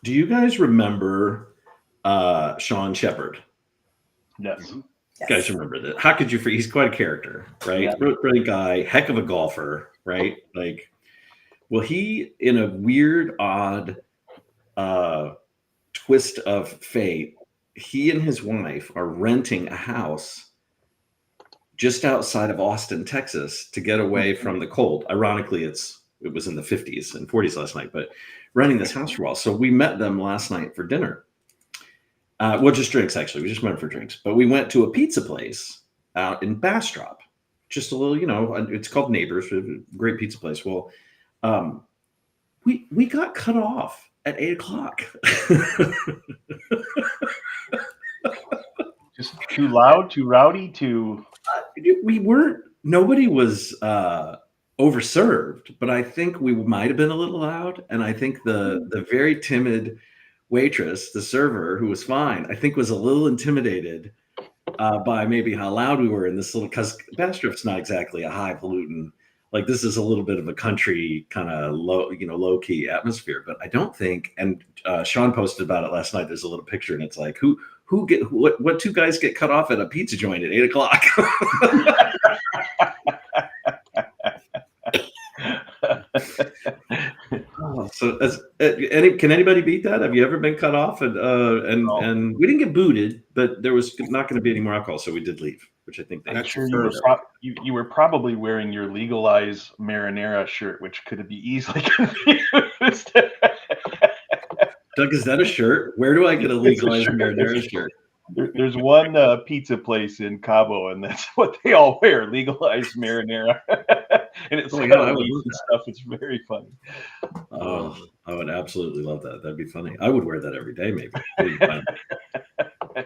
Do you guys remember Sean Shepard? Yes. You guys remember that? How could you forget? He's quite a character, right? Yeah. Brilliant guy, heck of a golfer, right? Like, well, he, in a weird, odd twist of fate, he and his wife are renting a house just outside of Austin, Texas, to get away from the cold. Ironically, it was in the 50s and 40s last night, but renting this house for a while. So we met them last night for dinner. Well, just drinks, actually. We just went for drinks. But we went to a pizza place out in Bastrop. Just a little, it's called Neighbors, a great pizza place. Well, we got cut off at 8:00. Just too loud, too rowdy, too... Nobody was overserved, but I think we might have been a little loud. And I think the very timid waitress, the server, who was fine, I think was a little intimidated by maybe how loud we were in this little, because Bastrop's not exactly a highfalutin, like this is a little bit of a country kind of low key atmosphere. But I don't think, and Sean posted about it last night, there's a little picture and it's like, what two guys get cut off at a pizza joint at 8:00? So can anybody beat that? Have you ever been cut off? And we didn't get booted, but there was not going to be any more alcohol, so we did leave, which I think I'm sure you were probably wearing your Legalize Marinara shirt, which could be easily confused. Doug, is that a shirt? Where do I get a Legalize Marinara shirt? There's one pizza place in Cabo, and that's what they all wear, Legalized Marinara. And it's got and stuff. It's very funny. Oh, I would absolutely love that. That'd be funny. I would wear that every day, maybe.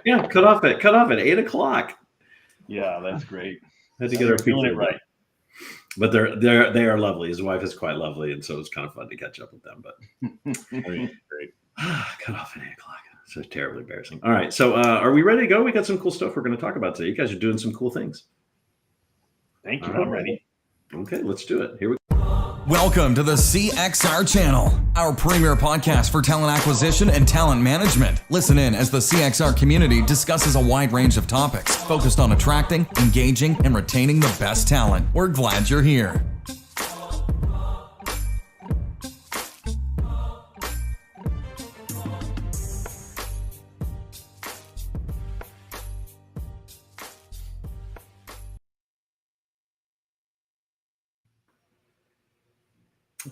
Yeah, cut off at 8:00. Yeah, that's great. Had to get our doing it right. But they are lovely. His wife is quite lovely, and so it's kind of fun to catch up with them. But great. Cut off at 8:00. So terribly embarrassing. All right. So are we ready to go? We got some cool stuff we're going to talk about today. You guys are doing some cool things. Thank you. I'm ready. Okay, let's do it. Here we go. Welcome to the CXR channel, our premier podcast for talent acquisition and talent management. Listen in as the CXR community discusses a wide range of topics focused on attracting, engaging, and retaining the best talent. We're glad you're here.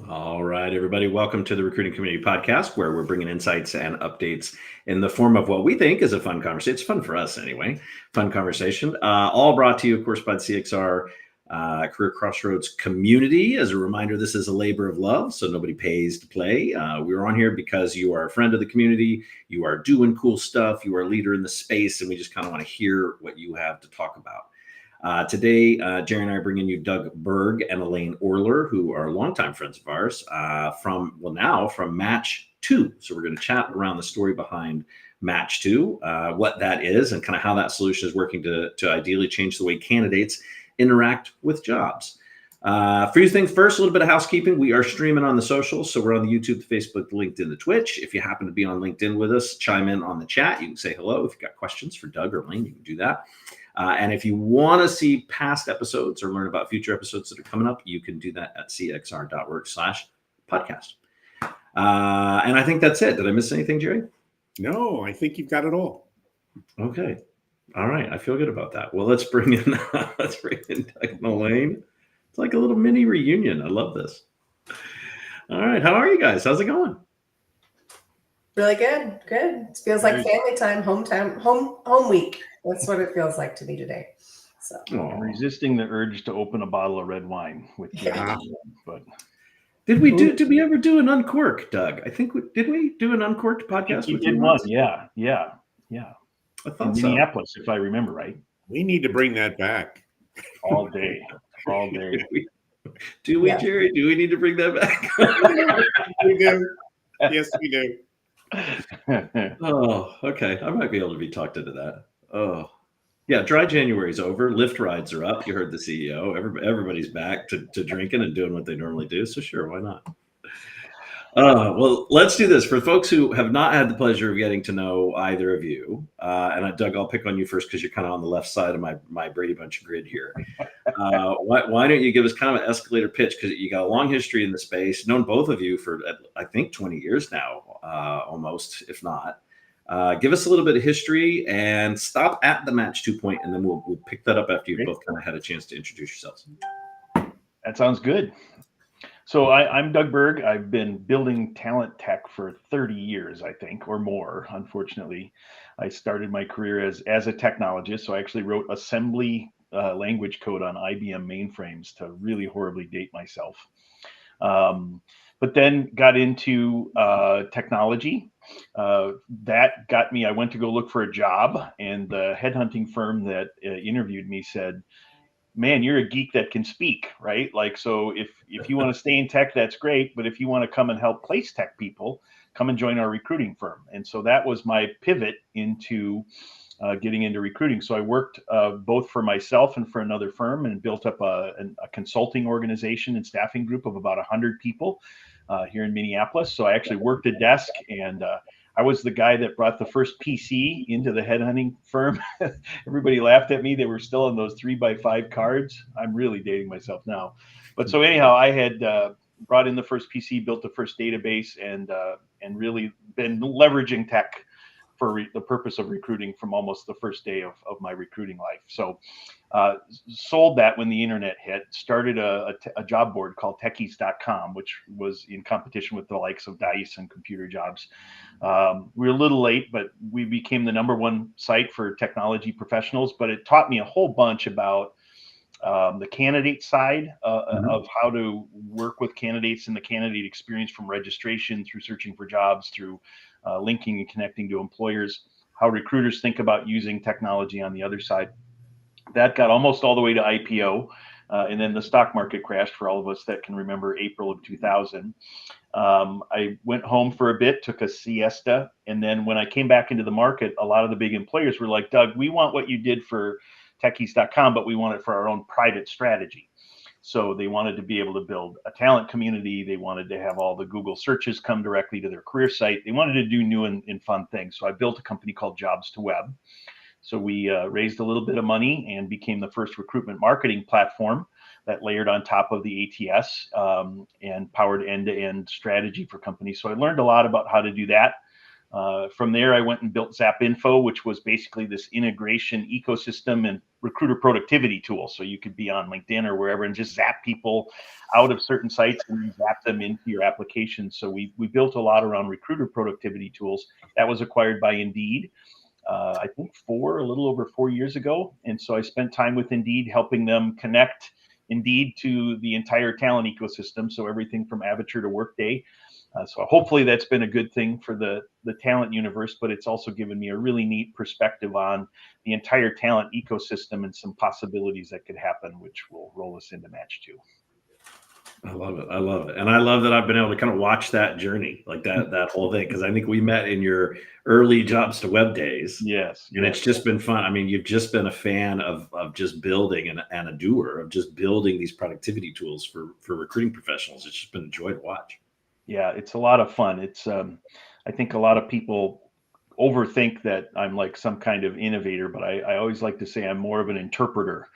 All right, everybody. Welcome to the Recruiting Community Podcast, where we're bringing insights and updates in the form of what we think is a fun conversation. It's fun for us anyway. Fun conversation. All brought to you, of course, by the CXR Career Crossroads community. As a reminder, this is a labor of love, so nobody pays to play. We're on here because you are a friend of the community. You are doing cool stuff. You are a leader in the space, and we just kind of want to hear what you have to talk about. Today, Gerry and I are bringing you Doug Berg and Elaine Orler, who are longtime friends of ours from Match2. So we're going to chat around the story behind Match2, what that is, and kind of how that solution is working to ideally change the way candidates interact with jobs. Few things first, a little bit of housekeeping. We are streaming on the socials. So we're on the YouTube, the Facebook, the LinkedIn, the Twitch. If you happen to be on LinkedIn with us, chime in on the chat. You can say hello. If you've got questions for Doug or Elaine, you can do that. And if you want to see past episodes or learn about future episodes that are coming up, you can do that at cxr.org/podcast. And I think that's it. Did I miss anything, Gerry? No, I think you've got it all. Okay. All right. I feel good about that. Well, let's bring in Doug and Elaine. It's like a little mini reunion. I love this. All right. How are you guys? How's it going? Really good. Good. It feels like family time, home week. That's what it feels like to me today. So I'm resisting the urge to open a bottle of red wine with you. But did we ever do an uncork, Doug? I think did we do an uncorked podcast? We did one. Yeah. I thought in Minneapolis, if I remember right. We need to bring that back. All day. Do we, Gerry? Do we need to bring that back? We do. Yes, we do. Oh, okay. I might be able to be talked into that. Oh, yeah. Dry January's over. Lift rides are up. You heard the CEO. Everybody's back to drinking and doing what they normally do. So sure, why not? Well, let's do this. For folks who have not had the pleasure of getting to know either of you, Doug, I'll pick on you first because you're kind of on the left side of my Brady Bunch grid here. Why don't you give us kind of an escalator pitch? Because you got a long history in the space, known both of you for, I think, 20 years now, almost, if not. Give us a little bit of history and stop at the Match2 point, and then we'll pick that up after you've both kind of had a chance to introduce yourselves. That sounds good. So I'm Doug Berg. I've been building talent tech for 30 years, I think, or more, unfortunately. I started my career as a technologist. So I actually wrote assembly language code on IBM mainframes to really horribly date myself. But then got into technology. That got me, I went to go look for a job, and the headhunting firm that interviewed me said, man, you're a geek that can speak, right? Like, so if you want to stay in tech, that's great. But if you want to come and help place tech people, come and join our recruiting firm. And so that was my pivot into getting into recruiting. So I worked both for myself and for another firm, and built up a consulting organization and staffing group of about 100 people here in Minneapolis. So I actually worked a desk, and I was the guy that brought the first PC into the headhunting firm. Everybody laughed at me. They were still on those 3x5 cards. I'm really dating myself now. But so anyhow, I had brought in the first PC, built the first database, and really been leveraging tech for the purpose of recruiting from almost the first day of my recruiting life. So sold that when the internet hit, started a job board called techies.com, which was in competition with the likes of Dice and Computer Jobs. We were a little late, but we became the #1 site for technology professionals. But it taught me a whole bunch about the candidate side of how to work with candidates and the candidate experience, from registration through searching for jobs, through linking and connecting to employers, how recruiters think about using technology on the other side. That got almost all the way to IPO. And then the stock market crashed, for all of us that can remember April of 2000. I went home for a bit, took a siesta. And then when I came back into the market, a lot of the big employers were like, Doug, we want what you did for techies.com, but we want it for our own private strategy. So they wanted to be able to build a talent community. They wanted to have all the Google searches come directly to their career site. They wanted to do new and fun things. So I built a company called Jobs2Web. So we raised a little bit of money and became the first recruitment marketing platform that layered on top of the ATS and powered end-to-end strategy for companies. So I learned a lot about how to do that. From there, I went and built ZapInfo, which was basically this integration ecosystem and recruiter productivity tool. So you could be on LinkedIn or wherever and just zap people out of certain sites and zap them into your application. So we built a lot around recruiter productivity tools. That was acquired by Indeed, I think a little over 4 years ago. And so I spent time with Indeed, helping them connect Indeed to the entire talent ecosystem. So everything from Avature to Workday. So hopefully that's been a good thing for the talent universe, but it's also given me a really neat perspective on the entire talent ecosystem and some possibilities that could happen, which will roll us into Match2. I love it. I love it. And I love that I've been able to kind of watch that journey, like that whole thing. Because I think we met in your early Jobs2Web days. Yes. And it's just been fun. I mean, you've just been a fan of just building and a doer of just building these productivity tools for recruiting professionals. It's just been a joy to watch. Yeah, it's a lot of fun. It's I think a lot of people overthink that I'm like some kind of innovator, but I always like to say I'm more of an interpreter,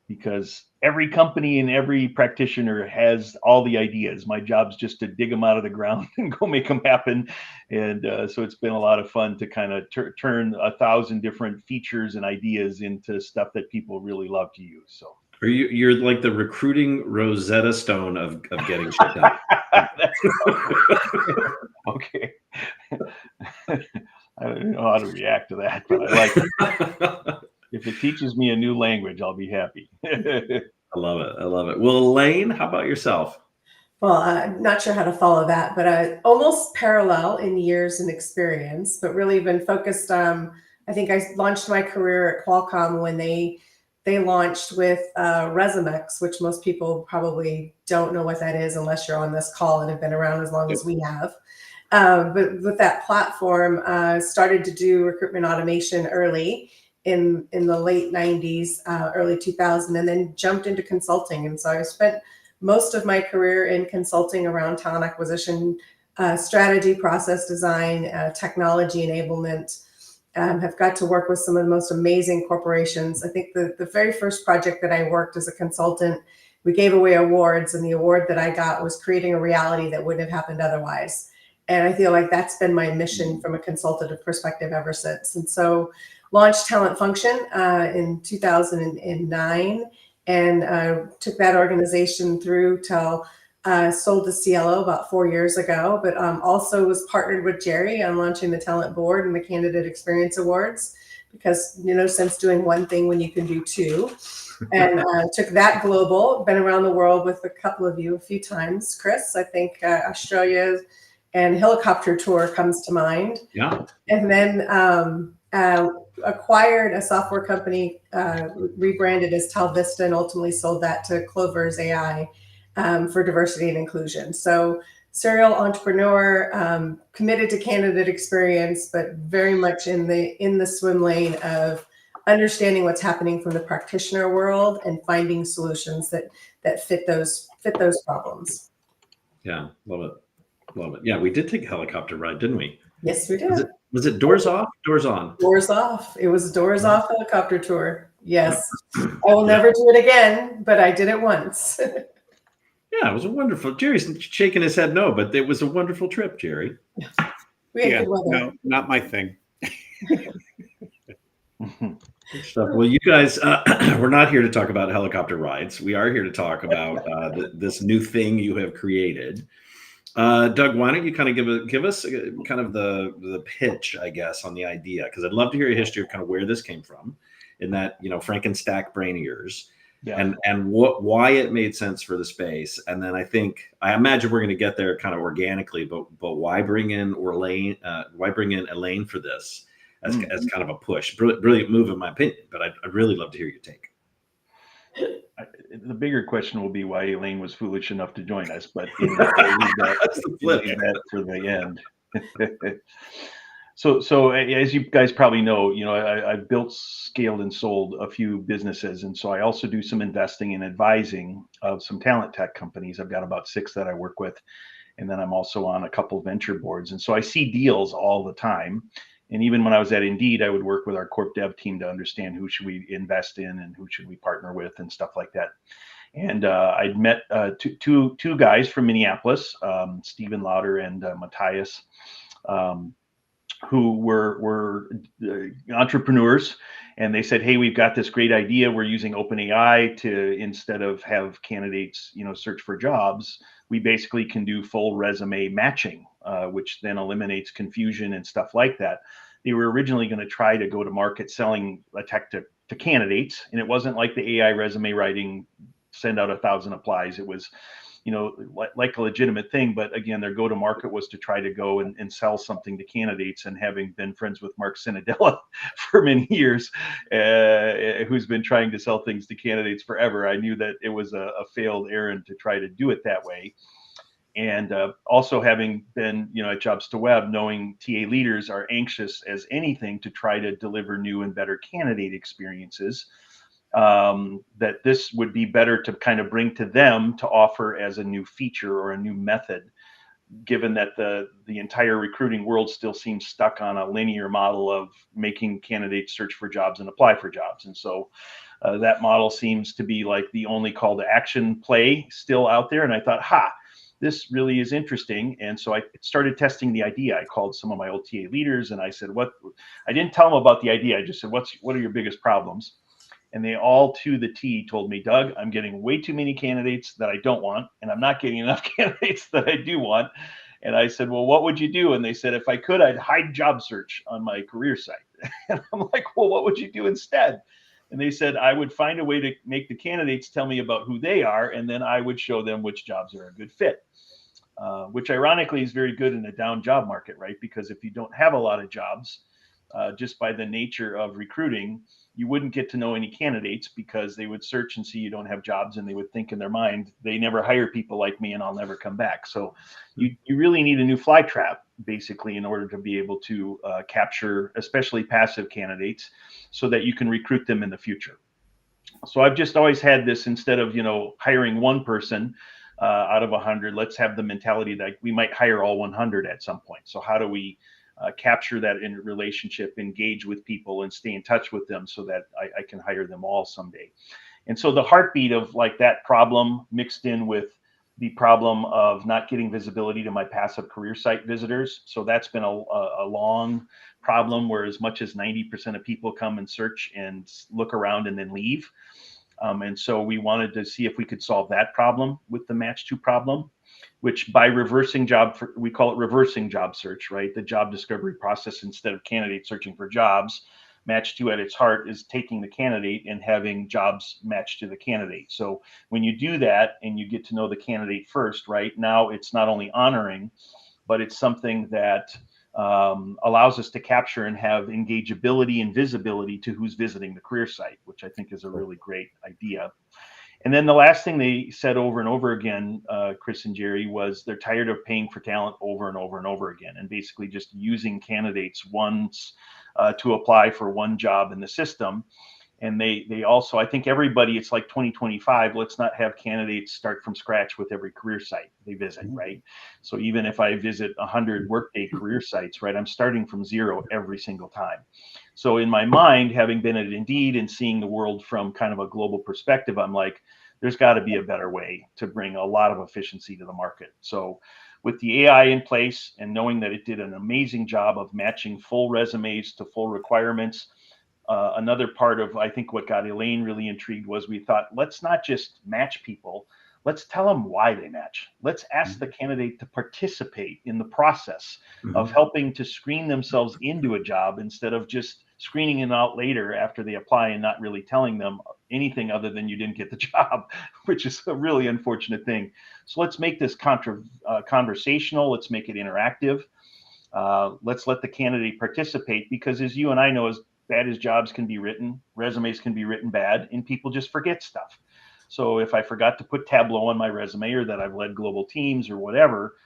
because every company and every practitioner has all the ideas. My job's just to dig them out of the ground and go make them happen. And so it's been a lot of fun to kind of turn 1,000 different features and ideas into stuff that people really love to use. So you're like the recruiting Rosetta Stone of getting shit done. Okay. I don't know how to react to that, but I like it. If it teaches me a new language, I'll be happy. I love it. I love it. Well, Elaine, how about yourself? Well, I'm not sure how to follow that, but almost parallel in years and experience, but really been focused. I think I launched my career at Qualcomm when they launched with Resumex, which most people probably don't know what that is unless you're on this call and have been around as long as we have. But with that platform, started to do recruitment automation early in the late 90s, early 2000, and then jumped into consulting. And so I spent most of my career in consulting around talent acquisition, strategy, process design, technology enablement. Have got to work with some of the most amazing corporations. I think the very first project that I worked as a consultant, we gave away awards, and the award that I got was creating a reality that wouldn't have happened otherwise. And I feel like that's been my mission from a consultative perspective ever since. And so launched Talent Function in 2009 and took that organization through till sold to Cielo about 4 years ago, but also was partnered with Gerry on launching the Talent Board and the Candidate Experience Awards, because no sense doing one thing when you can do two. And took that global, been around the world with a couple of you a few times. Chris, I think Australia and helicopter tour comes to mind. Yeah. And then acquired a software company, rebranded as Talvista, and ultimately sold that to Clover's AI for diversity and inclusion. So serial entrepreneur, committed to candidate experience, but very much in the swim lane of understanding what's happening from the practitioner world and finding solutions that fit those problems. Yeah, love it. Yeah, we did take a helicopter ride, didn't we? Yes, we did. Was it doors off, doors on? Doors off. It was doors off helicopter tour. Yes. I will never do it again, but I did it once. Yeah, it was a wonderful. Jerry's shaking his head no, but it was a wonderful trip, Gerry. We had good weather. No, not my thing. Good stuff. Well, you guys, we're not here to talk about helicopter rides. We are here to talk about this new thing you have created. Doug, why don't you kind of give us kind of the pitch, I guess, on the idea? Because I'd love to hear a history of kind of where this came from, in that Frankenstack brain of yours, and why it made sense for the space. And then I imagine we're going to get there kind of organically, but why bring in Elaine? Why bring in Elaine for this as kind of a push? Brilliant move, in my opinion. But I'd really love to hear your take. The bigger question will be why Elaine was foolish enough to join us, but leave that for the end. So as you guys probably know, I've built, scaled, and sold a few businesses, and so I also do some investing and advising of some talent tech companies. I've got about 6 that I work with, and then I'm also on a couple of venture boards, and so I see deals all the time. And even when I was at Indeed, I would work with our corp dev team to understand who should we invest in and who should we partner with and stuff like that. And I'd met two guys from Minneapolis, Stephen Lauder and Matthias, who were entrepreneurs. And they said, hey, we've got this great idea. We're using OpenAI to, instead of have candidates, search for jobs, we basically can do full resume matching, which then eliminates confusion and stuff like that. They were originally going to try to go to market selling a tech to candidates. And it wasn't like the AI resume writing, send out 1,000 applies. It was, like a legitimate thing. But again, their go-to-market was to try to go and sell something to candidates. And having been friends with Mark Sinadella for many years, who's been trying to sell things to candidates forever, I knew that it was a failed errand to try to do it that way. And also having been, at Jobs to Web, knowing TA leaders are anxious as anything to try to deliver new and better candidate experiences, that this would be better to kind of bring to them to offer as a new feature or a new method, given that the entire recruiting world still seems stuck on a linear model of making candidates search for jobs and apply for jobs. And so that model seems to be like the only call to action play still out there. And I thought, this really is interesting. And so I started testing the idea. I called some of my old TA leaders and I said, I didn't tell them about the idea. I just said, what are your biggest problems? And they all to the T told me, Doug, I'm getting way too many candidates that I don't want, and I'm not getting enough candidates that I do want. And I said, well, what would you do? And they said, if I could, I'd hide job search on my career site. And I'm like, well, what would you do instead? And they said, I would find a way to make the candidates tell me about who they are, and then I would show them which jobs are a good fit, which ironically is very good in a down job market, right? Because if you don't have a lot of jobs, just by the nature of recruiting, you wouldn't get to know any candidates because they would search and see you don't have jobs, and they would think in their mind, they never hire people like me and I'll never come back. So you really need a new fly trap, basically, in order to be able to capture, especially passive candidates, so that you can recruit them in the future. So I've just always had this, instead of, hiring one person, out of 100. Let's have the mentality that we might hire all 100 at some point. So how do we capture that in a relationship, engage with people, and stay in touch with them so that I can hire them all someday? And so the heartbeat of like that problem mixed in with the problem of not getting visibility to my passive career site visitors. So that's been a long problem where as much as 90% of people come and search and look around and then leave. And so we wanted to see if we could solve that problem with the Match2 problem, which by we call it reversing job search, right? The job discovery process, instead of candidates searching for jobs, Match2 at its heart is taking the candidate and having jobs matched to the candidate. So when you do that and you get to know the candidate first, right, now it's not only honoring, but it's something that allows us to capture and have engageability and visibility to who's visiting the career site, which I think is a really great idea. And then the last thing they said over and over again, Chris and Gerry, was they're tired of paying for talent over and over and over again, and basically just using candidates once to apply for one job in the system. And they also, I think everybody, it's like 2025, let's not have candidates start from scratch with every career site they visit, right? So even if I visit 100 Workday career sites, right, I'm starting from zero every single time. So in my mind, having been at Indeed and seeing the world from kind of a global perspective, I'm like, there's got to be a better way to bring a lot of efficiency to the market. So with the AI in place and knowing that it did an amazing job of matching full resumes to full requirements, another part of, I think, what got Elaine really intrigued was we thought, let's not just match people, let's tell them why they match. Let's ask the candidate to participate in the process of helping to screen themselves into a job instead of just screening it out later after they apply and not really telling them anything other than you didn't get the job, which is a really unfortunate thing. So let's make this conversational. Let's make it interactive. Let's let the candidate participate, because as you and I know, as bad as jobs can be written, resumes can be written bad, and people just forget stuff. So if I forgot to put Tableau on my resume, or that I've led global teams or whatever,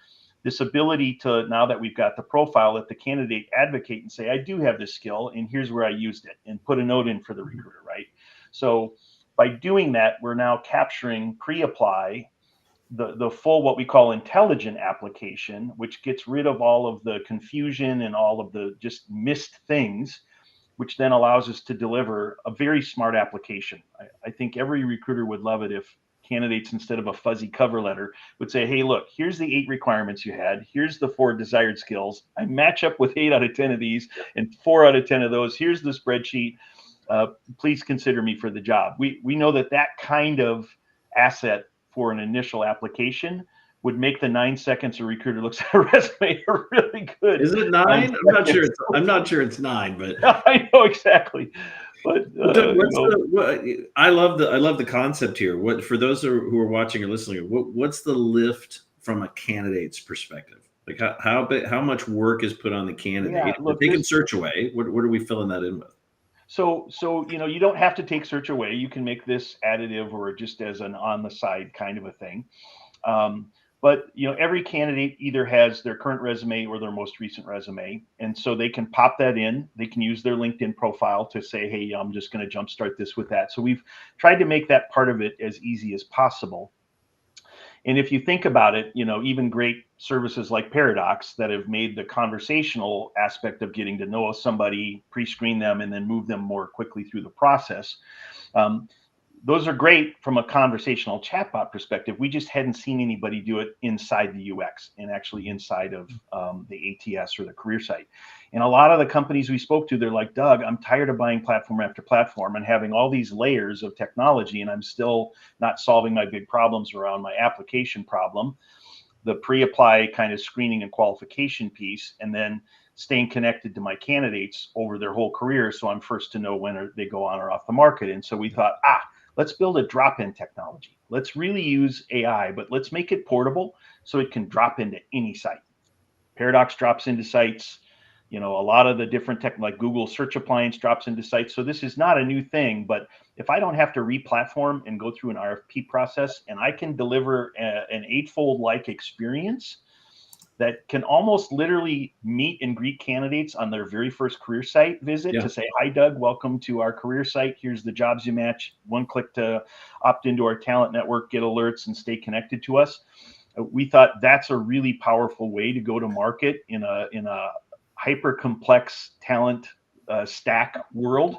this ability to, now that we've got the profile, let the candidate advocate and say, I do have this skill and here's where I used it, and put a note in for the recruiter, right? So by doing that, we're now capturing pre-apply, the full, what we call intelligent application, which gets rid of all of the confusion and all of the just missed things, which then allows us to deliver a very smart application. I think every recruiter would love it if candidates, instead of a fuzzy cover letter, would say, hey, look, here's the 8 requirements you had. Here's the 4 desired skills. I match up with 8 out of 10 of these and 4 out of 10 of those. Here's the spreadsheet. Please consider me for the job. We know that kind of asset for an initial application would make the 9 seconds a recruiter looks at a resume really good. Is it 9? I'm not sure it's 9, but I know exactly. But I love the concept here. What, for those who are watching or listening, what's the lift from a candidate's perspective? Like how much work is put on the candidate? Yeah, look, they can search away. What are we filling that in with? So you don't have to take search away. You can make this additive or just as an on the side kind of a thing. But every candidate either has their current resume or their most recent resume, and so they can pop that in. They can use their LinkedIn profile to say, hey, I'm just going to jumpstart this with that. So we've tried to make that part of it as easy as possible. And if you think about it, even great services like Paradox that have made the conversational aspect of getting to know somebody, pre-screen them, and then move them more quickly through the process. Those are great from a conversational chatbot perspective. We just hadn't seen anybody do it inside the UX and actually inside of the ATS or the career site. And a lot of the companies we spoke to, they're like, Doug, I'm tired of buying platform after platform and having all these layers of technology, and I'm still not solving my big problems around my application problem, the pre-apply kind of screening and qualification piece, and then staying connected to my candidates over their whole career. So I'm first to know when they go on or off the market. And so we thought, let's build a drop-in technology. Let's really use AI, but let's make it portable so it can drop into any site. Paradox drops into sites. A lot of the different tech, like Google Search Appliance, drops into sites. So this is not a new thing, but if I don't have to re-platform and go through an RFP process, and I can deliver an 8-fold like experience that can almost literally meet and greet candidates on their very first career site visit to say, "Hi, Doug, welcome to our career site. Here's the jobs you match. One click to opt into our talent network, get alerts, and stay connected to us." We thought that's a really powerful way to go to market in a hyper complex talent stack world,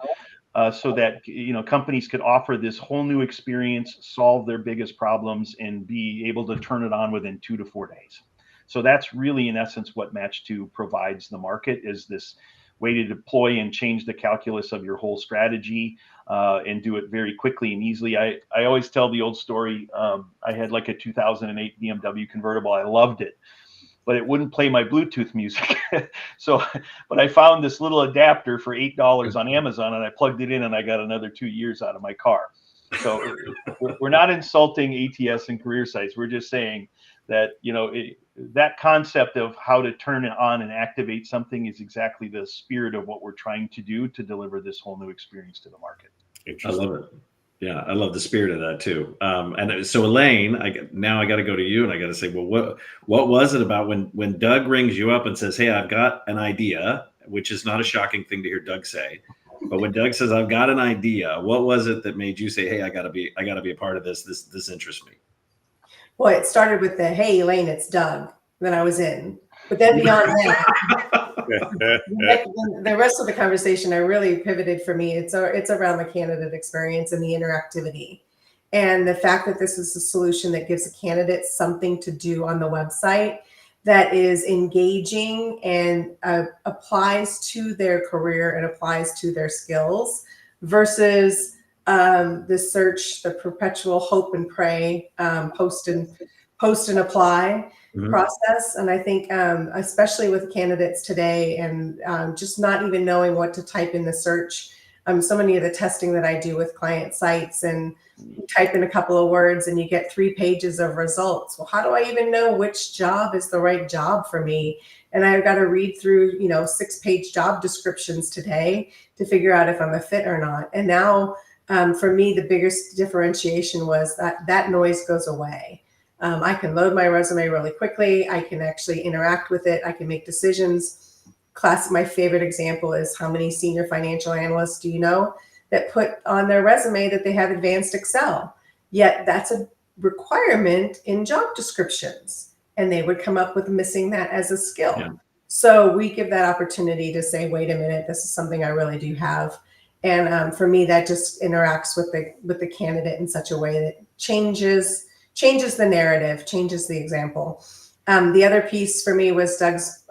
so that companies could offer this whole new experience, solve their biggest problems, and be able to turn it on within 2 to 4 days. So that's really, in essence, what Match2 provides the market, is this way to deploy and change the calculus of your whole strategy, and do it very quickly and easily. I always tell the old story. I had like a 2008 BMW convertible. I loved it, but it wouldn't play my Bluetooth music. But I found this little adapter for $8 on Amazon, and I plugged it in, and I got another 2 years out of my car. So we're not insulting ATS and career sites. We're just saying that, that concept of how to turn it on and activate something is exactly the spirit of what we're trying to do to deliver this whole new experience to the market. I love it. Yeah, I love the spirit of that too. And so Elaine, I got to go to you, and I got to say, well, what was it about when Doug rings you up and says, "Hey, I've got an idea," which is not a shocking thing to hear Doug say, but when Doug says, "I've got an idea," what was it that made you say, "Hey, I got to be a part of this. This interests me"? Well, it started with the, "Hey, Elaine, it's Doug." Then I was in. But then beyond that, the rest of the conversation, I really pivoted for me. It's around the candidate experience and the interactivity. And the fact that this is a solution that gives a candidate something to do on the website that is engaging and applies to their career and applies to their skills, versus the search, the perpetual hope and pray, post and apply process. And I think, especially with candidates today, and just not even knowing what to type in the search. So many of the testing that I do with client sites, and you type in a couple of words and you get 3 pages of results. Well, how do I even know which job is the right job for me? And I've got to read through, 6-page job descriptions today to figure out if I'm a fit or not. And now, for me, the biggest differentiation was that noise goes away. I can load my resume really quickly. I can actually interact with it. I can make decisions. My favorite example is, how many senior financial analysts do you know that put on their resume that they have advanced Excel? Yet that's a requirement in job descriptions, and they would come up with missing that as a skill. Yeah. So we give that opportunity to say, wait a minute, this is something I really do have. And for me, that just interacts with the candidate in such a way that changes the narrative, changes the example. The other piece for me was Doug's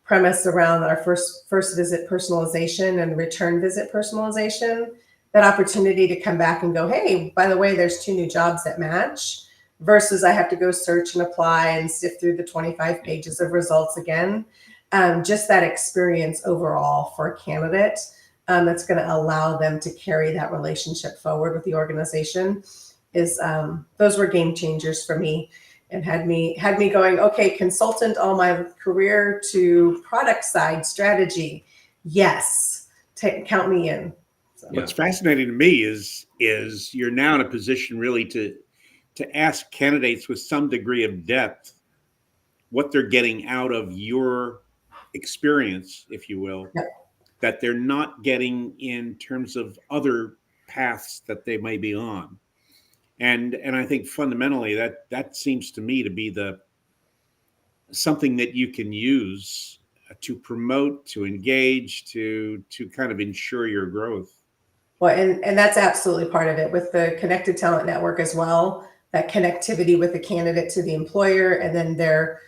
premise around our first visit personalization and return visit personalization. That opportunity to come back and go, "Hey, by the way, there's 2 new jobs that match," versus I have to go search and apply and sift through the 25 pages of results again. Just that experience overall for a candidate, that's going to allow them to carry that relationship forward with the organization, is those were game changers for me, and had me going, okay, consultant all my career to product side strategy. Yes, count me in. So. What's fascinating to me is you're now in a position really to ask candidates with some degree of depth what they're getting out of your experience, if you will, yep, that they're not getting in terms of other paths that they may be on. And I think fundamentally that seems to me to be something that you can use to promote, to engage, to kind of ensure your growth. Well, and that's absolutely part of it with the Connected Talent Network as well. That connectivity with the candidate to the employer, and then their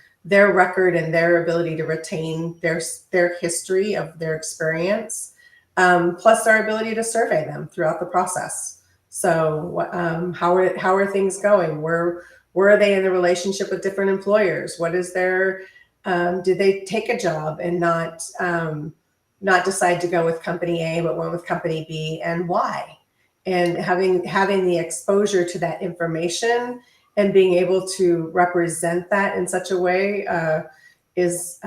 record and their ability to retain their history of their experience, plus our ability to survey them throughout the process. So how are things going? Where are they in the relationship with different employers? What is their, did they take a job and not decide to go with company A, but went with company B, and why? And having the exposure to that information and being able to represent that in such a way is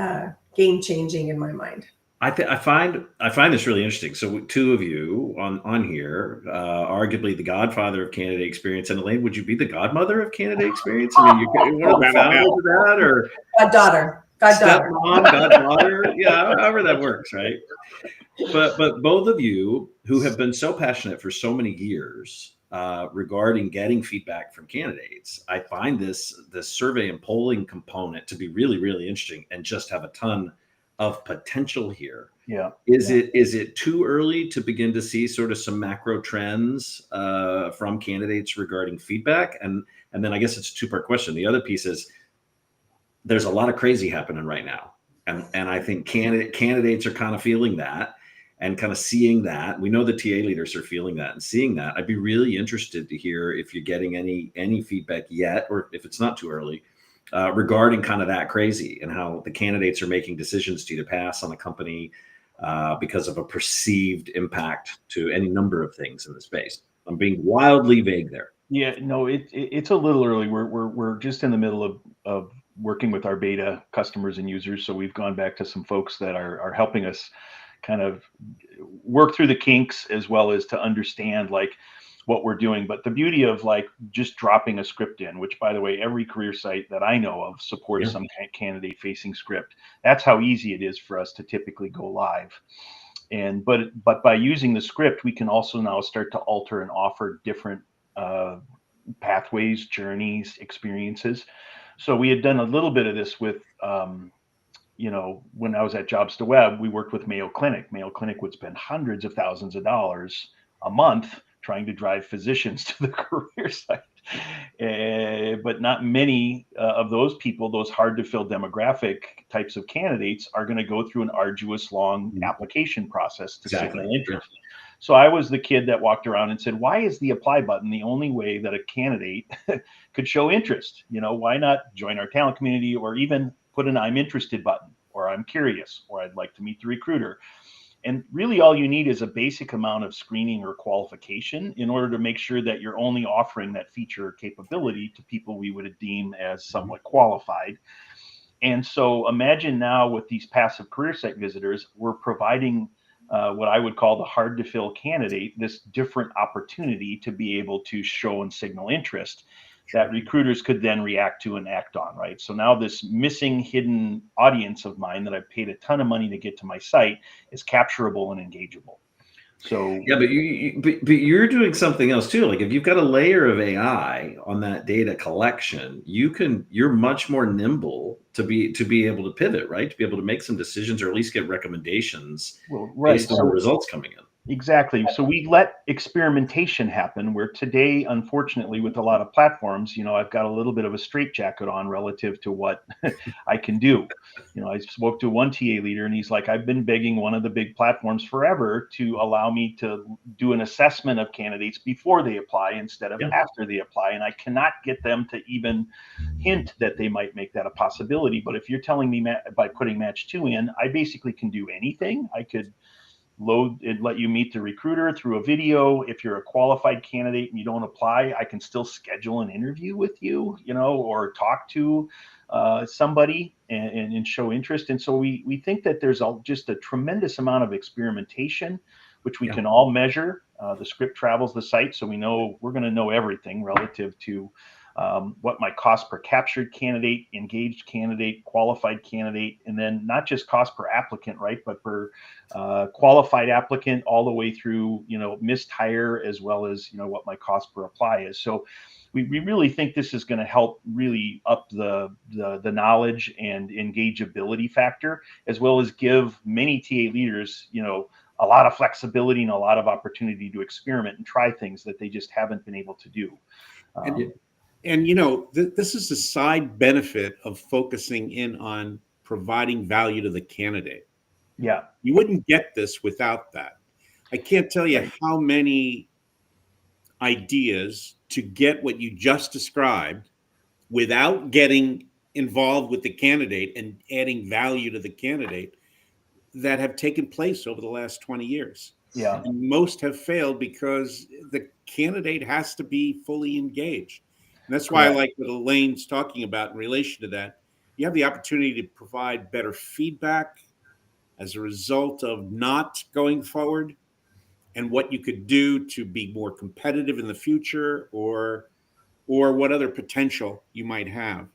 game changing in my mind. I find this really interesting. So two of you on here, arguably the godfather of candidate experience, and Elaine, would you be the godmother of candidate experience? I mean, you're one of the That'll founders help. of that, or Goddaughter. stepmom, goddaughter, yeah, however that works, right? But both of you who have been so passionate for so many years regarding getting feedback from candidates, I find this survey and polling component to be really, really interesting, and just have a ton of potential here. Yeah. Is it too early to begin to see sort of some macro trends from candidates regarding feedback? And then I guess it's a two-part question. The other piece is there's a lot of crazy happening right now, and I think candidates are kind of feeling that and kind of seeing that. We know the TA leaders are feeling that and seeing that. I'd be really interested to hear if you're getting any feedback yet, or if it's not too early, regarding kind of that crazy and how the candidates are making decisions to either pass on a company because of a perceived impact to any number of things in the space. I'm being wildly vague there. Yeah, no, it's a little early. We're just in the middle of working with our beta customers and users. So we've gone back to some folks that are helping us kind of work through the kinks, as well as to understand like what we're doing. But the beauty of like just dropping a script in, which by the way, every career site that I know of supports some candidate facing script. That's how easy it is for us to typically go live. And but by using the script, we can also now start to alter and offer different pathways, journeys, experiences. So we had done a little bit of this with, when I was at Jobs to Web, we worked with Mayo Clinic. Mayo Clinic would spend hundreds of thousands of dollars a month trying to drive physicians to the career site. But not many of those people, those hard to fill demographic types of candidates, are going to go through an arduous, long application process to signal interest. So I was the kid that walked around and said, why is the apply button the only way that a candidate could show interest? Why not join our talent community, or even put an I'm interested button, or I'm curious, or I'd like to meet the recruiter? And really all you need is a basic amount of screening or qualification in order to make sure that you're only offering that feature or capability to people we would deem as somewhat qualified. And so imagine now with these passive career site visitors, we're providing what I would call the hard to fill candidate this different opportunity to be able to show and signal interest that recruiters could then react to and act on, right? So now this missing hidden audience of mine that I've paid a ton of money to get to my site is capturable and engageable. So yeah, but you're doing something else too. Like if you've got a layer of AI on that data collection, you're much more nimble to be able to pivot, right? To be able to make some decisions, or at least get recommendations based on the results coming in. Exactly. So we let experimentation happen, where today, unfortunately, with a lot of platforms, I've got a little bit of a straitjacket on relative to what I can do. I spoke to one TA leader and he's like, I've been begging one of the big platforms forever to allow me to do an assessment of candidates before they apply instead of after they apply. And I cannot get them to even hint that they might make that a possibility. But if you're telling me by putting Match2 in, I basically can do anything. I could load it, let you meet the recruiter through a video. If you're a qualified candidate and you don't apply, I can still schedule an interview with you, or talk to somebody and show interest. And so we think that there's just a tremendous amount of experimentation, which we can all measure. The script travels the site, so we know we're going to know everything relative to what my cost per captured candidate, engaged candidate, qualified candidate, and then not just cost per applicant, right, but per qualified applicant all the way through, missed hire, as well as, what my cost per apply is. So we really think this is going to help really up the knowledge and engageability factor, as well as give many TA leaders, a lot of flexibility and a lot of opportunity to experiment and try things that they just haven't been able to do. And this is a side benefit of focusing in on providing value to the candidate. Yeah. You wouldn't get this without that. I can't tell you how many ideas to get what you just described without getting involved with the candidate and adding value to the candidate that have taken place over the last 20 years. Yeah. And most have failed because the candidate has to be fully engaged. And that's why I like what Elaine's talking about in relation to that. You have the opportunity to provide better feedback, as a result of not going forward, and what you could do to be more competitive in the future, or what other potential you might have,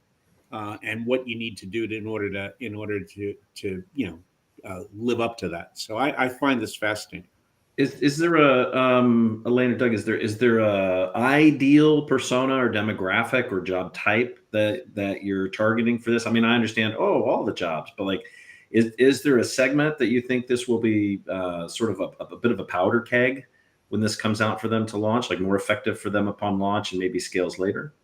and what you need to do in order to live up to that. So I find this fascinating. Is there a Elaine or Doug? Is there a ideal persona or demographic or job type that you're targeting for this? I mean, I understand all the jobs, but like, is there a segment that you think this will be sort of a bit of a powder keg when this comes out for them to launch, like more effective for them upon launch and maybe scales later?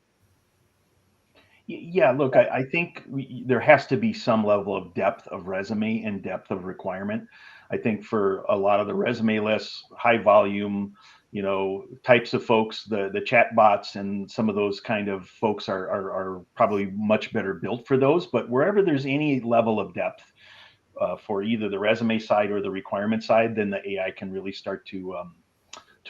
Yeah, look, I think there has to be some level of depth of resume and depth of requirement. I think for a lot of the resume lists, high volume, types of folks, the chat bots and some of those kind of folks are probably much better built for those. But wherever there's any level of depth for either the resume side or the requirement side, then the AI can really start to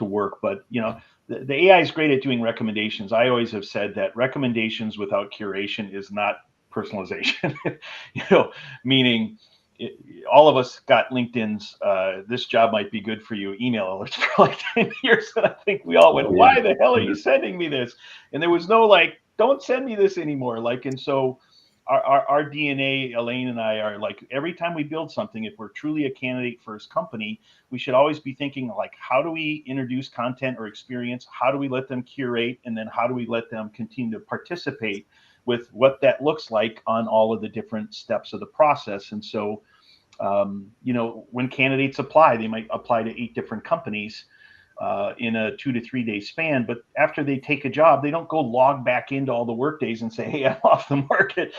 work. But the AI is great at doing recommendations. I always have said that recommendations without curation is not personalization. Meaning all of us got LinkedIn's this job might be good for you email alerts for like 10 years. And I think we all went, why the hell are you sending me this? And there was no like, don't send me this anymore. And so our DNA, Elaine and I, are like, every time we build something, if we're truly a candidate first company, we should always be thinking like, how do we introduce content or experience? How do we let them curate? And then how do we let them continue to participate with what that looks like on all of the different steps of the process? And so, when candidates apply, they might apply to 8 different companies in a 2 to 3 day span. But after they take a job, they don't go log back into all the work days and say, hey, I'm off the market,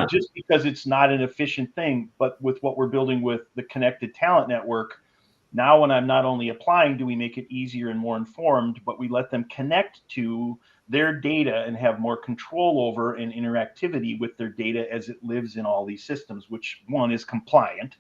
just because it's not an efficient thing. But with what we're building with the connected talent network, now when I'm not only applying, do we make it easier and more informed, but we let them connect to their data and have more control over and interactivity with their data as it lives in all these systems, which one is compliant.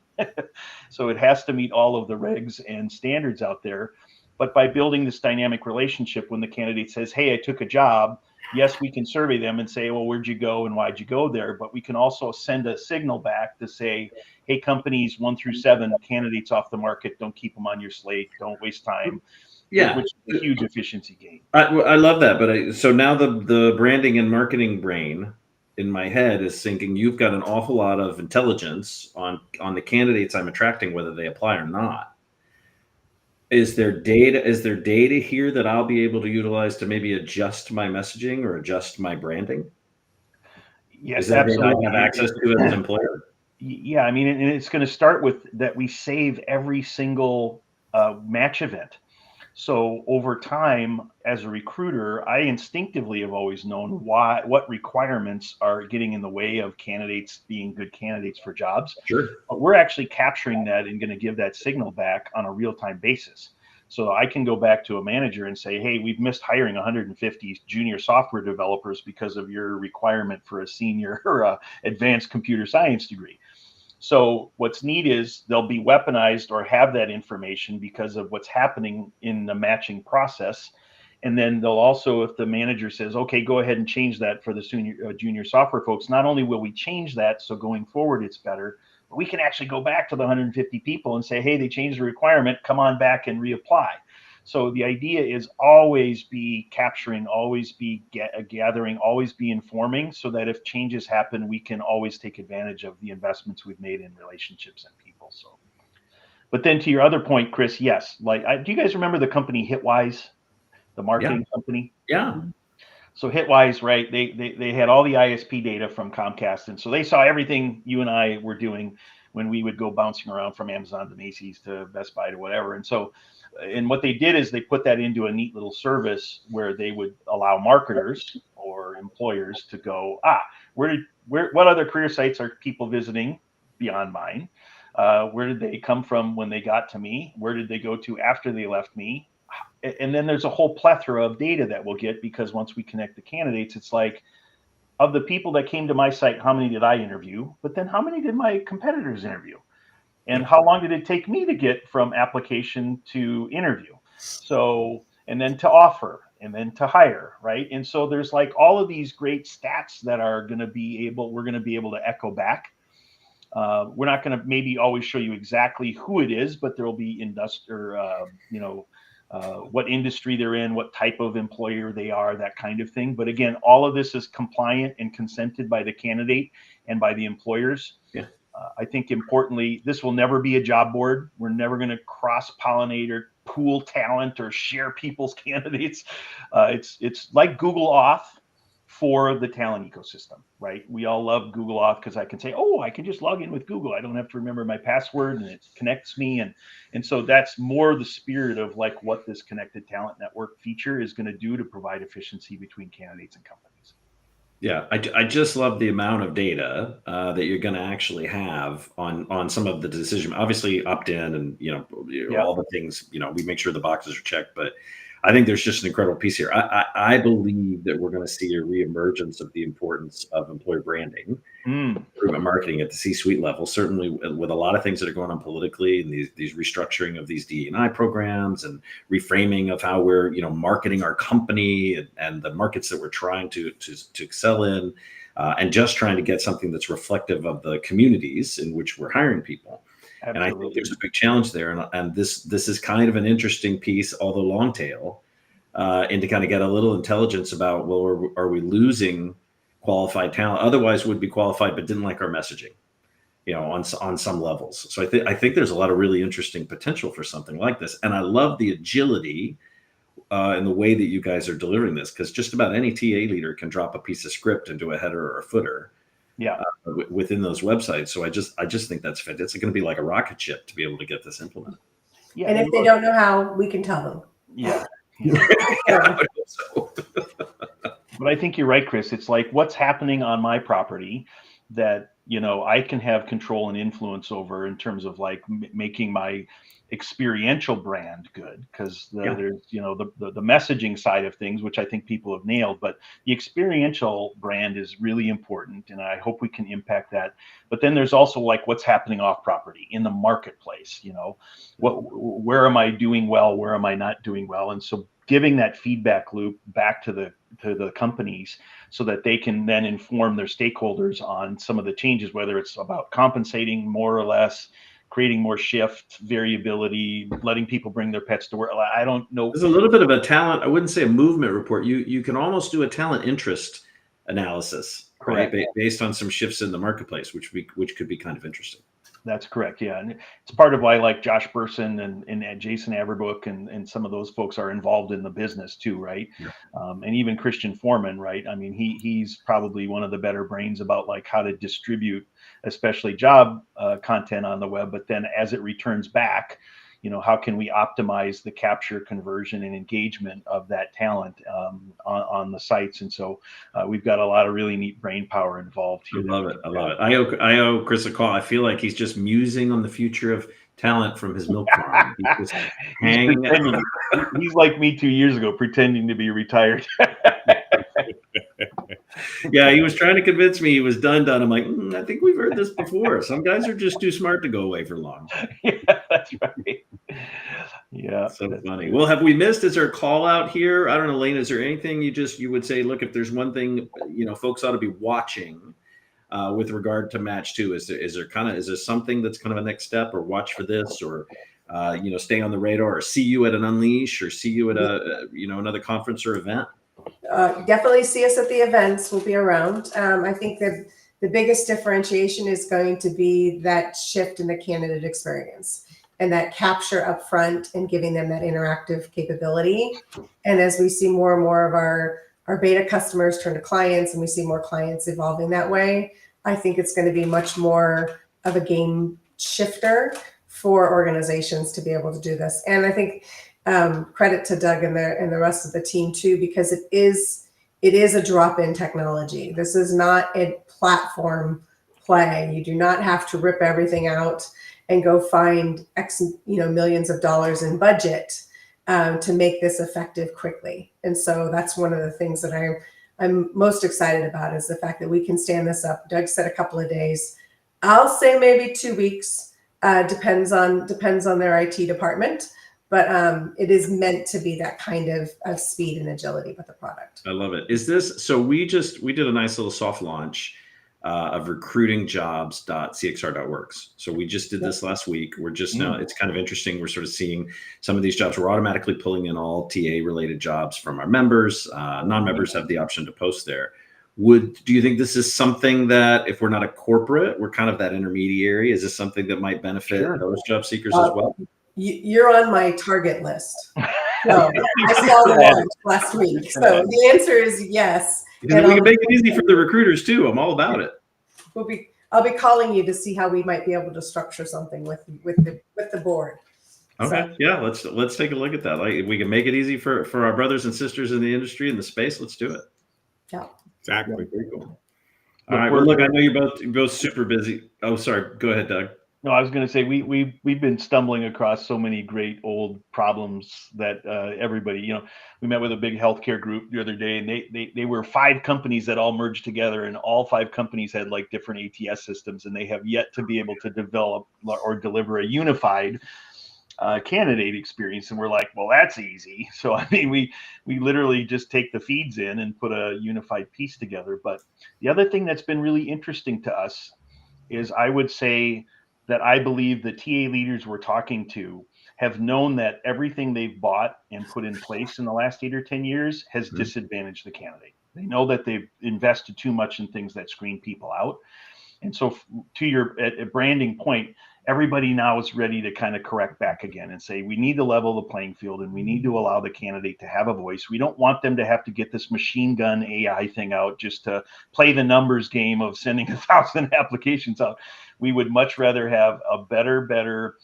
So it has to meet all of the regs and standards out there. But by building this dynamic relationship, when the candidate says, hey, I took a job, yes, we can survey them and say, well, where'd you go and why'd you go there? But we can also send a signal back to say, hey, companies 1 through 7, candidates off the market, don't keep them on your slate, don't waste time. Yeah, which is a huge efficiency gain. I love that. But so now the branding and marketing brain in my head is thinking you've got an awful lot of intelligence on the candidates I'm attracting, whether they apply or not. Is there data here that I'll be able to utilize to maybe adjust my messaging or adjust my branding? Yes, Is that absolutely. I have access to as an employer? Yeah, I mean, and it's going to start with that we save every single match event. So over time, as a recruiter, I instinctively have always known what requirements are getting in the way of candidates being good candidates for jobs. Sure. But we're actually capturing that and going to give that signal back on a real-time basis. So I can go back to a manager and say, hey, we've missed hiring 150 junior software developers because of your requirement for a senior or a advanced computer science degree. So what's neat is they'll be weaponized or have that information because of what's happening in the matching process. And then they'll also, if the manager says, okay, go ahead and change that for the junior software folks, not only will we change that, so going forward it's better, but we can actually go back to the 150 people and say, hey, they changed the requirement, come on back and reapply. So the idea is always be capturing, always be gathering, always be informing, so that if changes happen, we can always take advantage of the investments we've made in relationships and people. So, but then to your other point, Chris, yes, do you guys remember the company Hitwise, the marketing company? Yeah. So Hitwise, right? They had all the ISP data from Comcast, and so they saw everything you and I were doing when we would go bouncing around from Amazon to Macy's to Best Buy to whatever. And so, and what they did is they put that into a neat little service where they would allow marketers or employers to go, what other career sites are people visiting beyond mine? Where did they come from when they got to me? Where did they go to after they left me? And then there's a whole plethora of data that we'll get, because once we connect the candidates, it's like, of the people that came to my site, how many did I interview? But then how many did my competitors interview? And how long did it take me to get from application to interview? So, and then to offer, and then to hire, right? And so there's like all of these great stats that are going to be we're going to be able to echo back. We're not going to maybe always show you exactly who it is, but there will be what industry they're in, what type of employer they are, that kind of thing. But again, all of this is compliant and consented by the candidate and by the employers. Yeah. I think importantly, this will never be a job board. We're never going to cross-pollinate or pool talent or share people's candidates. It's like Google Auth for the talent ecosystem, right? We all love Google Auth because I can say, oh, I can just log in with Google. I don't have to remember my password, and it connects me. And so that's more the spirit of like what this connected talent network feature is going to do to provide efficiency between candidates and companies. Yeah, I just love the amount of data that you're going to actually have on some of the decision. Obviously, opt-in and all the things. We make sure the boxes are checked. But I think there's just an incredible piece here. I believe that we're going to see a reemergence of the importance of employer branding, improvement marketing at the C-suite level. Certainly, with a lot of things that are going on politically, and these restructuring of these DE&I programs and reframing of how we're marketing our company and the markets that we're trying to excel in, and just trying to get something that's reflective of the communities in which we're hiring people. Absolutely. And I think there's a big challenge there, and this is kind of an interesting piece, although long tail, and to kind of get a little intelligence about, well, are we losing qualified talent? Otherwise, would be qualified but didn't like our messaging, on some levels. So I think there's a lot of really interesting potential for something like this, and I love the agility and the way that you guys are delivering this, because just about any TA leader can drop a piece of script into a header or a footer. Yeah, within those websites. So I just think that's fantastic. It's going to be like a rocket ship to be able to get this implemented. Yeah, and if they don't know how, we can tell them. Yeah. But I think you're right, Chris. It's like what's happening on my property that I can have control and influence over in terms of like making my experiential brand good, because there's the messaging side of things, which I think people have nailed, but the experiential brand is really important, and I hope we can impact that. But then there's also like what's happening off property in the marketplace. Where am I doing well, where am I not doing well? And so giving that feedback loop back to the companies so that they can then inform their stakeholders on some of the changes, whether it's about compensating more or less, creating more shift variability, letting people bring their pets to work. I don't know. There's a little bit of a talent. I wouldn't say a movement report. You can almost do a talent interest analysis, correct, right? Based on some shifts in the marketplace, which could be kind of interesting. That's correct. Yeah. And it's part of why like Josh Burson and Jason Aberbrook and some of those folks are involved in the business too. Right. Yeah. And even Christian Foreman, right. I mean, he's probably one of the better brains about like how to distribute, especially job content on the web. But then as it returns back, how can we optimize the capture, conversion, and engagement of that talent on the sites? And so we've got a lot of really neat brain power involved here. I love it. I owe Chris a call. I feel like he's just musing on the future of talent from his milk farm. He's just hanging. He's like me 2 years ago, pretending to be retired. Yeah, he was trying to convince me he was done. I'm like, I think we've heard this before. Some guys are just too smart to go away for long. Yeah, that's right. Yeah. So funny. Well, have we missed? Is there a call out here? I don't know, Elaine, is there anything you would say, look, if there's one thing, folks ought to be watching with regard to Match2, is there something that's kind of a next step, or watch for this, or stay on the radar, or see you at an Unleash, or see you at another conference or event? Definitely see us at the events. We'll be around. I think that the biggest differentiation is going to be that shift in the candidate experience and that capture up front and giving them that interactive capability. And as we see more and more of our beta customers turn to clients, and we see more clients evolving that way, I think it's going to be much more of a game shifter for organizations to be able to do this. And I think credit to Doug and the rest of the team too, because it is a drop-in technology. This is not a platform play. You do not have to rip everything out and go find X, millions of dollars in budget to make this effective quickly. And so that's one of the things that I'm most excited about, is the fact that we can stand this up. Doug said a couple of days. I'll say maybe 2 weeks. Depends on their IT department. But it is meant to be that kind of speed and agility with the product. I love it. Is this, so we did a nice little soft launch of recruitingjobs.cxr.works. So we just did this last week. We're just now, it's kind of interesting. We're sort of seeing some of these jobs. We're automatically pulling in all TA related jobs from our members. Non-members have the option to post there. Do you think this is something that, if we're not a corporate, we're kind of that intermediary? Is this something that might benefit those job seekers as well? You're on my target list. So I saw the launch last week. So the answer is yes. Because we can make it easy for the recruiters too. I'm all about it. I'll be calling you to see how we might be able to structure something with the board. Okay. So, yeah, let's take a look at that. Like, if we can make it easy for our brothers and sisters in the industry, in the space, let's do it. Yeah. Exactly. Very cool. All right. Well, look, I know you're both super busy. Oh, sorry. Go ahead, Doug. No, I was going to say we've been stumbling across so many great old problems that everybody, we met with a big healthcare group the other day, and they were 5 companies that all merged together, and all 5 companies had like different ATS systems, and they have yet to be able to develop or deliver a unified candidate experience. And we're like, well, that's easy. So I mean, we literally just take the feeds in and put a unified piece together. But the other thing that's been really interesting to us is, I would say, that I believe the TA leaders we're talking to have known that everything they've bought and put in place in the last 8 or 10 years has disadvantaged the candidate. They know that they've invested too much in things that screen people out. And so to your branding point, everybody now is ready to kind of correct back again and say, we need to level the playing field, and we need to allow the candidate to have a voice. We don't want them to have to get this machine gun AI thing out just to play the numbers game of sending 1,000 applications out. We would much rather have a better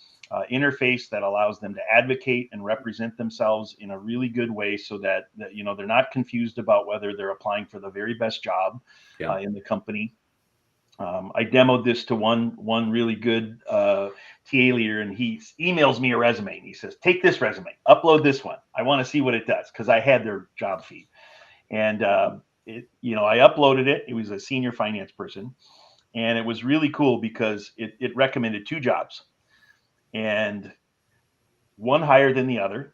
interface that allows them to advocate and represent themselves in a really good way, so that they're not confused about whether they're applying for the very best job in the company. I demoed this to one really good TA leader, and he emails me a resume, and he says, take this resume, upload this one. I want to see what it does, because I had their job feed. And I uploaded it. It was a senior finance person. And it was really cool because it recommended 2 jobs, and one higher than the other.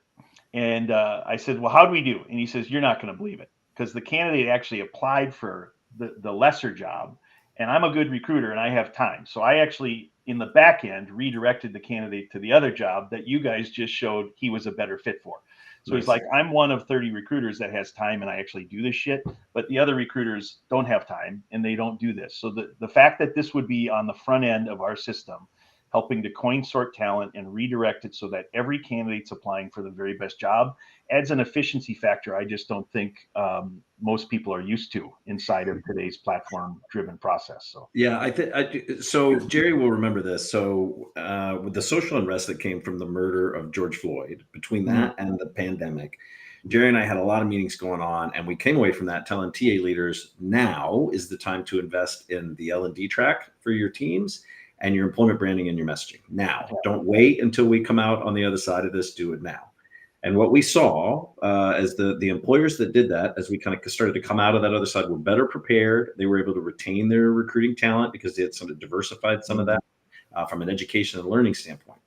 And I said, well, how do we do? And he says, you're not going to believe it, because the candidate actually applied for the lesser job. And I'm a good recruiter and I have time. So I actually, in the back end, redirected the candidate to the other job that you guys just showed he was a better fit for. So he's like, I'm one of 30 recruiters that has time and I actually do this shit, but the other recruiters don't have time and they don't do this. So the fact that this would be on the front end of our system, helping to coin sort talent and redirect it so that every candidate's applying for the very best job, adds an efficiency factor I just don't think most people are used to inside of today's platform-driven process. So yeah, so Gerry will remember this. So with the social unrest that came from the murder of George Floyd, between that and the pandemic, Gerry and I had a lot of meetings going on, and we came away from that telling TA leaders, now is the time to invest in the L&D track for your teams and your employment branding and your messaging. Now, don't wait until we come out on the other side of this. Do it now. And what we saw as the employers that did that, as we kind of started to come out of that other side, were better prepared. They were able to retain their recruiting talent because they had sort of diversified some of that from an education and learning standpoint.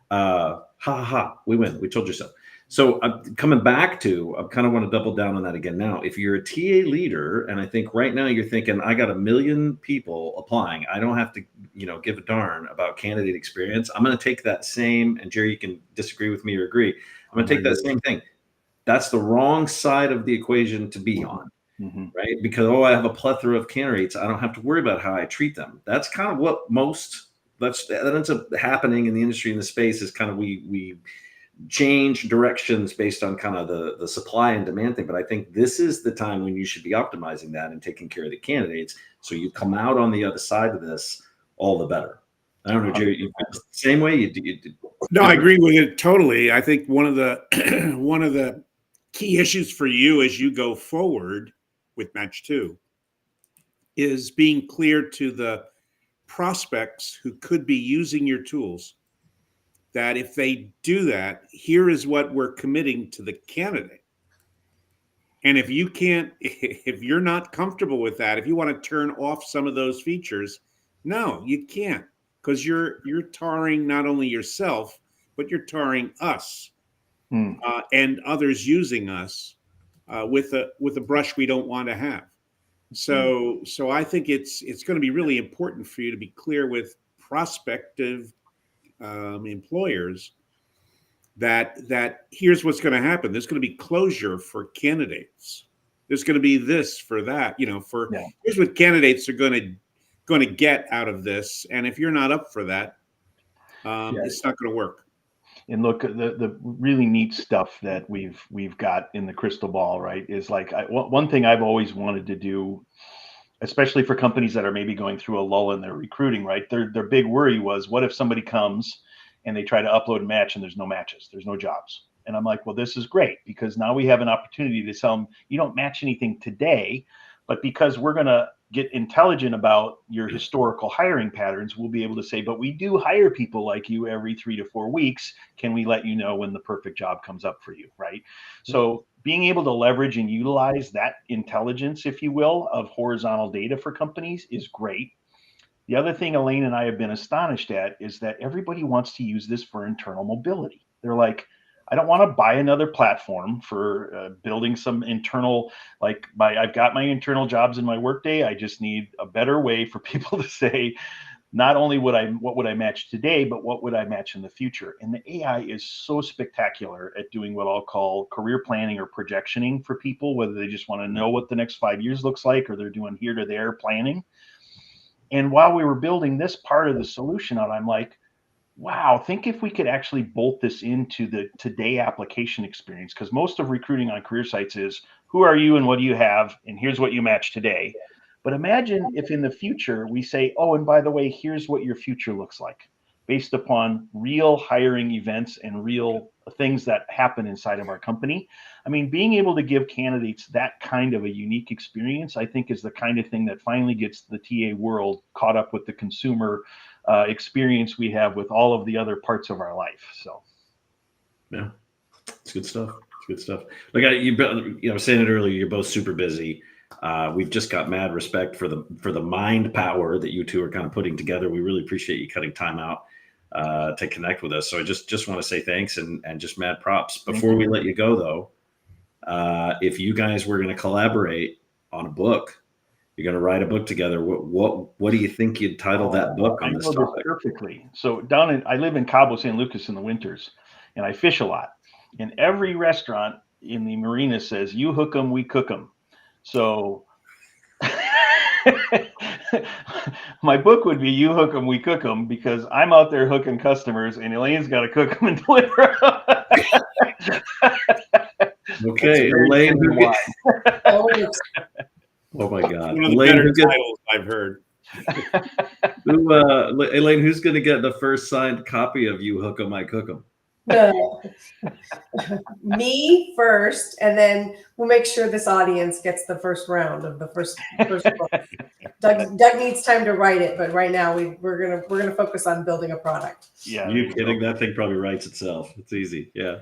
We win. We told you so. So coming back to, I kind of want to double down on that again now. If you're a TA leader, and I think right now you're thinking, I got 1 million people applying, I don't have to, give a darn about candidate experience. I'm going to take that same, and Gerry, you can disagree with me or agree. I'm going to take that same thing. That's the wrong side of the equation to be on, right? Because, I have a plethora of candidates. I don't have to worry about how I treat them. That's kind of what that ends up happening in the industry, in the space, is kind of we change directions based on kind of the supply and demand thing. But I think this is the time when you should be optimizing that and taking care of the candidates, so you come out on the other side of this, all the better. I don't know, Gerry, you feel the same way? You did. No, I agree with it totally. I think one of the key issues for you as you go forward with Match2 is being clear to the prospects who could be using your tools that if they do that, here is what we're committing to the candidate. And if you're not comfortable with that, if you want to turn off some of those features, no, you can't, because you're tarring not only yourself, but you're tarring us and others using us with a brush we don't want to have. So I think it's going to be really important for you to be clear with prospective employers that here's what's going to happen. There's going to be closure for candidates. There's going to be this for that. Here's what candidates are going to get out of this, and if you're not up for that, it's not going to work. And look, the really neat stuff that we've got in the crystal ball, right, is like one thing I've always wanted to do, especially for companies that are maybe going through a lull in their recruiting, right? Their big worry was, what if somebody comes and they try to upload a match and there's no matches, there's no jobs. And I'm like, well, this is great, because now we have an opportunity to tell them, you don't match anything today, but because we're going to get intelligent about your historical hiring patterns, we'll be able to say, but we do hire people like you every 3 to 4 weeks. Can we let you know when the perfect job comes up for you, right? So being able to leverage and utilize that intelligence, if you will, of horizontal data for companies is great. The other thing Elaine and I have been astonished at is that everybody wants to use this for internal mobility. They're like, I don't want to buy another platform for building some internal, I've got my internal jobs in my workday. I just need a better way for people to say, not only what would I match today, but what would I match in the future? And the AI is so spectacular at doing what I'll call career planning or projectioning for people, whether they just want to know what the next 5 years looks like, or they're doing here to there planning. And while we were building this part of the solution out, I'm like, wow, think if we could actually bolt this into the today application experience, because most of recruiting on career sites is, who are you and what do you have? And here's what you match today. But imagine if in the future we say, oh, and by the way, here's what your future looks like, based upon real hiring events and real things that happen inside of our company. I mean, being able to give candidates that kind of a unique experience, I think, is the kind of thing that finally gets the TA world caught up with the consumer experience we have with all of the other parts of our life. So, yeah, it's good stuff. It's good stuff. Like I was saying it earlier, you're both super busy. We've just got mad respect for the mind power that you two are kind of putting together. We really appreciate you cutting time out to connect with us. So I just want to say thanks and just mad props. Before we let you go, though, if you guys were going to collaborate on a book, you're going to write a book together, what do you think you'd title that book on this topic? Perfectly. So I live in Cabo San Lucas in the winters, and I fish a lot. And every restaurant in the marina says, "You hook 'em, we cook 'em." So my book would be "You hook 'em, we cook 'em," because I'm out there hooking customers, and Elaine's got to cook them and deliver them. Okay, Elaine. Oh my God! One of the better titles I've heard. Elaine, who's going to get the first signed copy of "You Hook 'em, I Cook 'em"? Me first, and then we'll make sure this audience gets the first round of the first book. Doug needs time to write it, but right now we're gonna focus on building a product. Yeah, you kidding? That thing probably writes itself. It's easy. Yeah.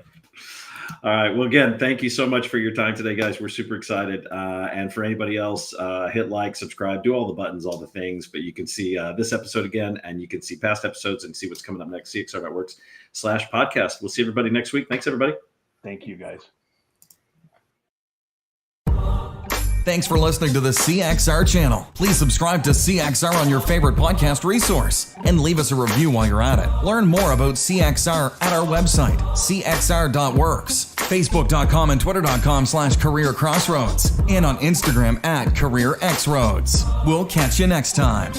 All right. Well, again, thank you so much for your time today, guys. We're super excited. And for anybody else, hit like, subscribe, do all the buttons, all the things. But you can see this episode again, and you can see past episodes and see what's coming up next. CXR.works/podcast. We'll see everybody next week. Thanks, everybody. Thank you, guys. Thanks for listening to the CXR channel. Please subscribe to CXR on your favorite podcast resource and leave us a review while you're at it. Learn more about CXR at our website, cxr.works, facebook.com and twitter.com/careercrossroads, and on Instagram at careerxroads. We'll catch you next time.